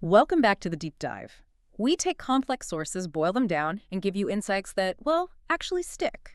Welcome back to the deep dive. We take complex sources, boil them down, and give you insights that, well, actually stick.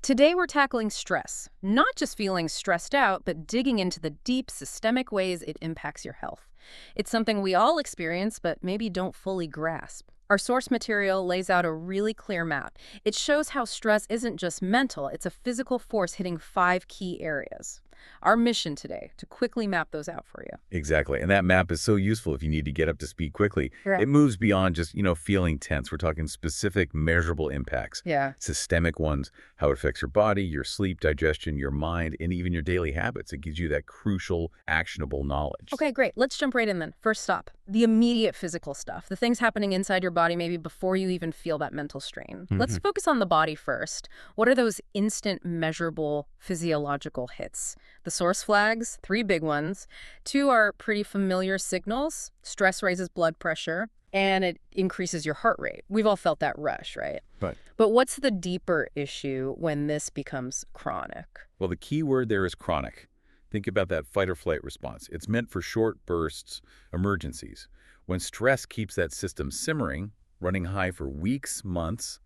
Today we're tackling stress, not just feeling stressed out, but digging into the deep systemic ways it impacts your health. It's something we all experience, but maybe don't fully grasp. Our source material lays out a really clear map. It shows how stress isn't just mental, it's a physical force hitting 5 key areas. Our mission today, to quickly map those out for you. Exactly. And that map is so useful if you need to get up to speed quickly. Correct. It moves beyond just, feeling tense. We're talking specific measurable impacts, Yeah. systemic ones, how it affects your body, your sleep, digestion, your mind, and even your daily habits. It gives you that crucial, actionable knowledge. Okay, great. Let's jump right in then. First stop, the immediate physical stuff, the things happening inside your body maybe before you even feel that mental strain. Let's focus on the body first. What are those instant, measurable physiological hits? The source flags, 3 big ones. 2 are pretty familiar signals. Stress raises blood pressure, and it increases your heart rate. We've all felt that rush, right? Right. But what's the deeper issue when this becomes chronic? Well, the key word there is chronic. Think about that fight or flight response. It's meant for short bursts, emergencies. When stress keeps that system simmering, running high for weeks, months,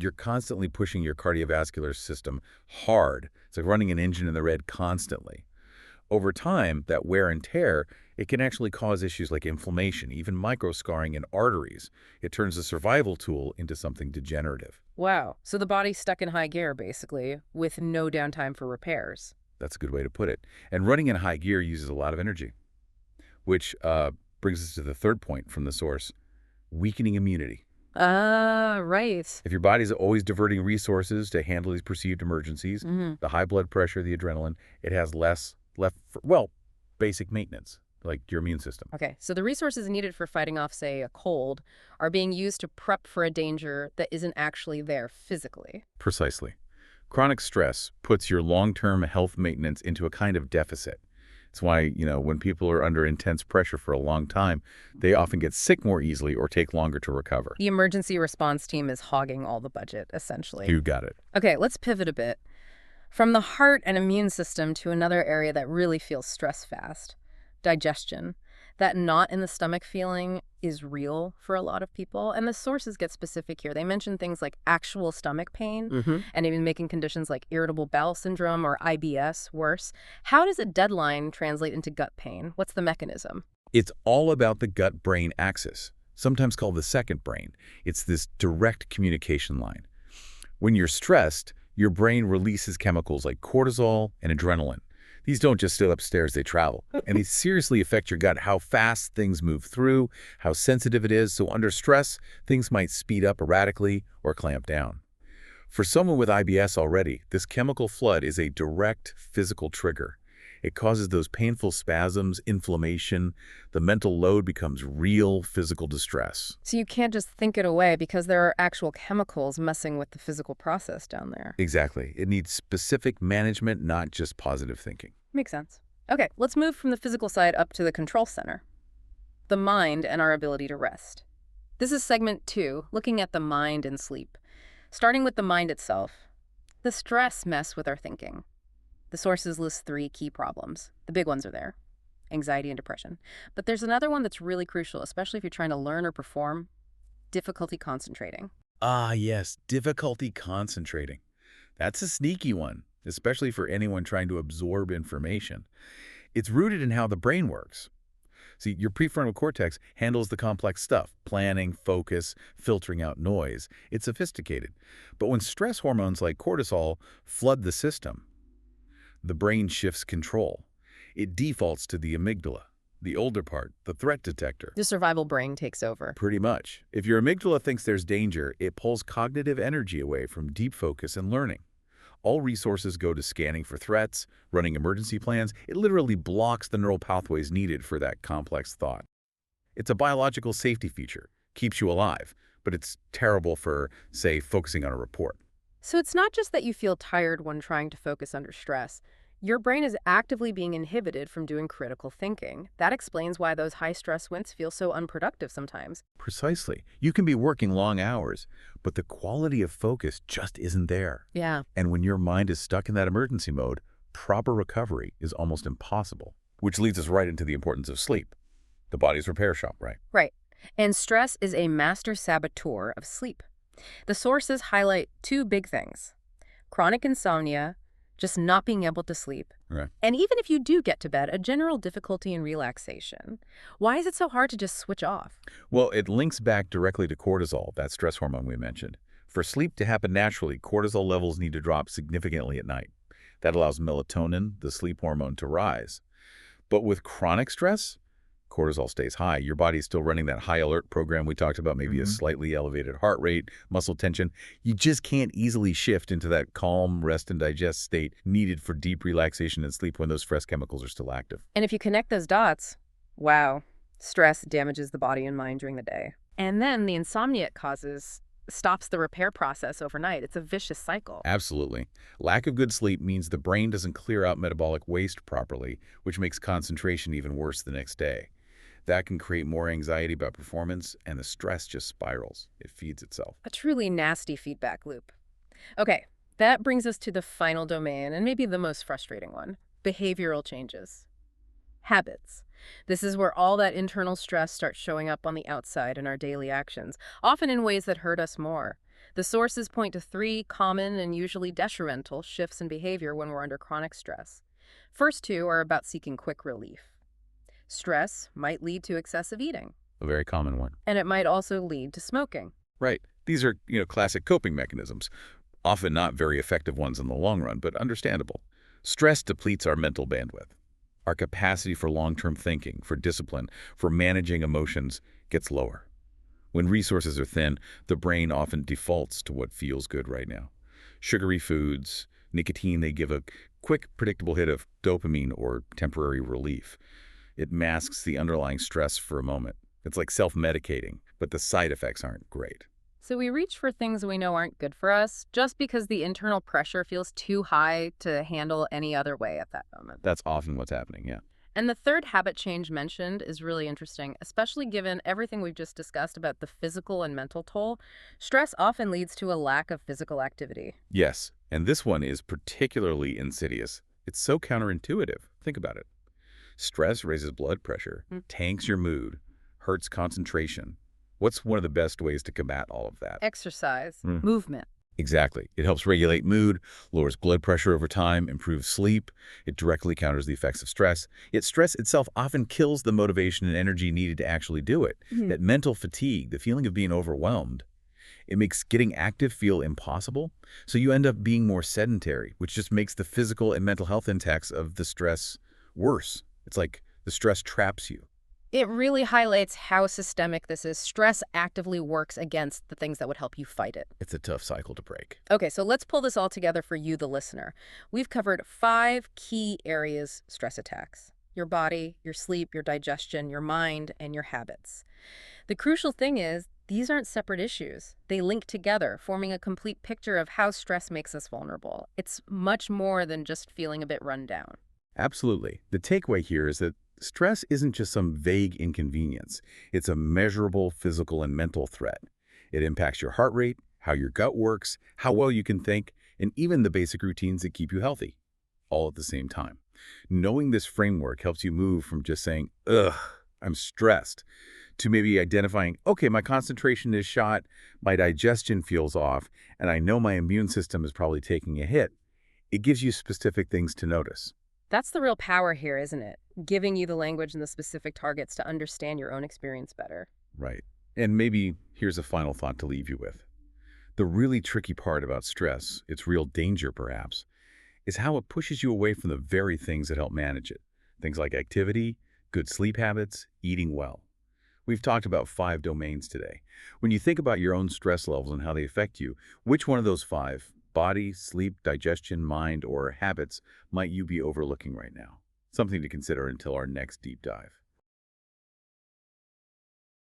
you're constantly pushing your cardiovascular system hard. It's like running an engine in the red constantly. Over time, that wear and tear, it can actually cause issues like inflammation, even microscarring in arteries. It turns a survival tool into something degenerative. Wow. So the body's stuck in high gear, basically, with no downtime for repairs. That's a good way to put it. And running in high gear uses a lot of energy, which brings us to the third point from the source, weakening immunity. Right. If your body's always diverting resources to handle these perceived emergencies, the high blood pressure, the adrenaline, it has less left for, well, basic maintenance, like your immune system. Okay, so the resources needed for fighting off, say, a cold are being used to prep for a danger that isn't actually there physically. Precisely. Chronic stress puts your long-term health maintenance into a kind of deficit. It's why, when people are under intense pressure for a long time, they often get sick more easily or take longer to recover. The emergency response team is hogging all the budget, essentially. You got it. Okay, let's pivot a bit. From the heart and immune system to another area that really feels stress fast, digestion. That knot in the stomach feeling is real for a lot of people, and the sources get specific here. They mention things like actual stomach pain and even making conditions like irritable bowel syndrome or IBS worse. How does a deadline translate into gut pain? What's the mechanism? It's all about the gut-brain axis, sometimes called the second brain. It's this direct communication line. When you're stressed, your brain releases chemicals like cortisol and adrenaline. These don't just stay upstairs, they travel. And they seriously affect your gut, how fast things move through, how sensitive it is. So under stress, things might speed up erratically or clamp down. For someone with IBS already, this chemical flood is a direct physical trigger. It causes those painful spasms, inflammation. The mental load becomes real physical distress. So you can't just think it away because there are actual chemicals messing with the physical process down there. Exactly. It needs specific management, not just positive thinking. Makes sense. Okay, let's move from the physical side up to the control center. The mind and our ability to rest. This is segment 2, looking at the mind and sleep. Starting with the mind itself. The stress mess with our thinking. The sources list 3 key problems. The big ones are there. Anxiety and depression. But there's another one that's really crucial, especially if you're trying to learn or perform. Difficulty concentrating. Ah, yes, difficulty concentrating. That's a sneaky one, especially for anyone trying to absorb information. It's rooted in how the brain works. See, your prefrontal cortex handles the complex stuff, planning, focus, filtering out noise. It's sophisticated. But when stress hormones like cortisol flood the system, the brain shifts control. It defaults to the amygdala, the older part, the threat detector. The survival brain takes over. Pretty much. If your amygdala thinks there's danger, it pulls cognitive energy away from deep focus and learning. All resources go to scanning for threats, running emergency plans. It literally blocks the neural pathways needed for that complex thought. It's a biological safety feature, keeps you alive, but it's terrible for, say, focusing on a report. So it's not just that you feel tired when trying to focus under stress. Your brain is actively being inhibited from doing critical thinking. That explains why those high-stress winds feel so unproductive sometimes. Precisely. You can be working long hours, but the quality of focus just isn't there. Yeah. And when your mind is stuck in that emergency mode, proper recovery is almost impossible, which leads us right into the importance of sleep. The body's repair shop, right? Right. And stress is a master saboteur of sleep. The sources highlight two big things: chronic insomnia, just not being able to sleep, Right. and even if you do get to bed, a general difficulty in relaxation. Why is it so hard to just switch off? Well, it links back directly to cortisol, that stress hormone we mentioned. For sleep to happen naturally, cortisol levels need to drop significantly at night. That allows melatonin, the sleep hormone, to rise. But with chronic stress, cortisol stays high. Your body's still running that high alert program we talked about, maybe a slightly elevated heart rate, muscle tension. You just can't easily shift into that calm, rest and digest state needed for deep relaxation and sleep when those stress chemicals are still active. And if you connect those dots, wow, stress damages the body and mind during the day. And then the insomnia it causes stops the repair process overnight. It's a vicious cycle. Absolutely. Lack of good sleep means the brain doesn't clear out metabolic waste properly, which makes concentration even worse the next day. That can create more anxiety about performance, and the stress just spirals. It feeds itself. A truly nasty feedback loop. Okay, that brings us to the final domain, and maybe the most frustrating one: behavioral changes. Habits. This is where all that internal stress starts showing up on the outside in our daily actions, often in ways that hurt us more. The sources point to three common and usually detrimental shifts in behavior when we're under chronic stress. First two are about seeking quick relief. Stress might lead to excessive eating, A very common one. and it might also lead to smoking. Right. These are, classic coping mechanisms. Often not very effective ones in the long run, but understandable. Stress depletes our mental bandwidth. Our capacity for long-term thinking, for discipline, for managing emotions gets lower. When resources are thin, the brain often defaults to what feels good right now. Sugary foods, nicotine, they give a quick, predictable hit of dopamine or temporary relief. It masks the underlying stress for a moment. It's like self-medicating, but the side effects aren't great. So we reach for things we know aren't good for us just because the internal pressure feels too high to handle any other way at that moment. That's often what's happening, yeah. And the third habit change mentioned is really interesting, especially given everything we've just discussed about the physical and mental toll. Stress often leads to a lack of physical activity. Yes, and this one is particularly insidious. It's so counterintuitive. Think about it. Stress raises blood pressure, tanks your mood, hurts concentration. What's one of the best ways to combat all of that? Exercise, movement. Exactly. It helps regulate mood, lowers blood pressure over time, improves sleep. It directly counters the effects of stress. Yet stress itself often kills the motivation and energy needed to actually do it. That mental fatigue, the feeling of being overwhelmed, it makes getting active feel impossible. So you end up being more sedentary, which just makes the physical and mental health impacts of the stress worse. It's like the stress traps you. It really highlights how systemic this is. Stress actively works against the things that would help you fight it. It's a tough cycle to break. Okay, so let's pull this all together for you, the listener. We've covered 5 key areas stress attacks: your body, your sleep, your digestion, your mind, and your habits. The crucial thing is, these aren't separate issues. They link together, forming a complete picture of how stress makes us vulnerable. It's much more than just feeling a bit run down. Absolutely. The takeaway here is that stress isn't just some vague inconvenience. It's a measurable physical and mental threat. It impacts your heart rate, how your gut works, how well you can think, and even the basic routines that keep you healthy, all at the same time. Knowing this framework helps you move from just saying, ugh, I'm stressed, to maybe identifying, okay, my concentration is shot, my digestion feels off, and I know my immune system is probably taking a hit. It gives you specific things to notice. That's the real power here, isn't it? Giving you the language and the specific targets to understand your own experience better. Right. And maybe here's a final thought to leave you with. The really tricky part about stress, its real danger perhaps, is how it pushes you away from the very things that help manage it. Things like activity, good sleep habits, eating well. We've talked about 5 domains today. When you think about your own stress levels and how they affect you, which one of those 5, body, sleep, digestion, mind, or habits, might you be overlooking right now? Something to consider until our next deep dive.